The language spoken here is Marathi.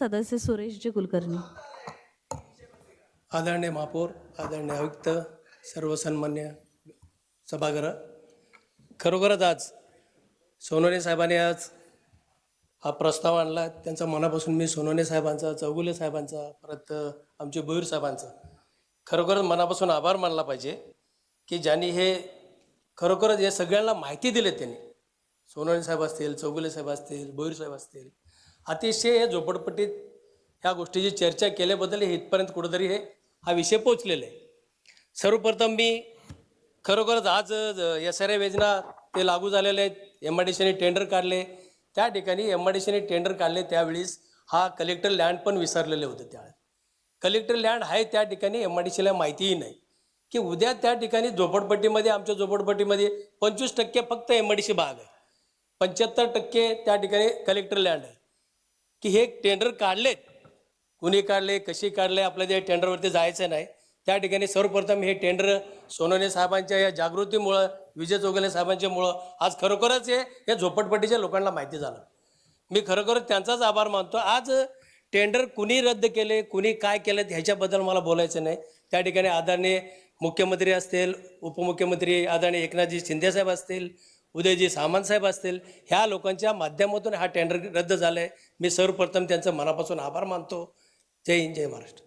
सदस्य सुरेशजी कुलकर्णी. आदरणीय महापौर, आदरणीय आयुक्त, सर्व सन्मान्य सभागृह, खरोखरच आज सोनवणे साहेबांनी आज हा प्रस्ताव आणला. त्यांचा मनापासून मी सोनवणे साहेबांचा, चौगुले साहेबांचा, परत आमचे भोईर साहेबांचा खरोखरच मनापासून आभार मानला पाहिजे की ज्यांनी हे खरोखरच हे सगळ्यांना माहिती दिली. त्यांनी सोनवणे साहेब असतील, चौगुले साहेब असतील, भोईर साहेब असतील, अतिशय हे झोपडपट्टीत ह्या गोष्टीची चर्चा केल्याबद्दल हे इथपर्यंत कुठंतरी हा विषय पोचलेला आहे. सर्वप्रथम मी खरोखरच आज SRA योजना ते लागू झालेले आहेत. MIDCने टेंडर काढले, त्या ठिकाणी MIDCने टेंडर काढले त्यावेळेस हा कलेक्टर लँड पण विसरलेले होते. त्यावेळेस कलेक्टर लँड आहे त्या ठिकाणी MIDCला माहितीही नाही की उद्या त्या ठिकाणी झोपडपट्टीमध्ये, आमच्या झोपडपट्टीमध्ये 25% फक्त MIDC भाग आहे, 75% त्या ठिकाणी कलेक्टर लँड आहे. की हे टेंडर काढलेत, कुणी काढले, कशी काढले, आपल्याला या टेंडरवरती जायचं नाही. त्या ठिकाणी सर्वप्रथम हे टेंडर सोनवणे साहेबांच्या या जागृतीमुळं, विजय चौगुले साहेबांच्यामुळं आज खरोखरच या झोपडपट्टीच्या लोकांना माहिती झालं. मी खरोखरच त्यांचाच आभार मानतो. आज टेंडर कुणी रद्द केले, कुणी काय केलं ह्याच्याबद्दल मला बोलायचं नाही. त्या ठिकाणी आदरणीय मुख्यमंत्री असतील, उपमुख्यमंत्री आदरणीय एकनाथजी शिंदेसाहेब असतील, उदयजी सामंत साहेब असतील, ह्या लोकांच्या माध्यमातून हा टेंडर रद्द झाला आहे. मी सर्वप्रथम त्यांचं मनापासून आभार मानतो. जय हिंद, जय महाराष्ट्र.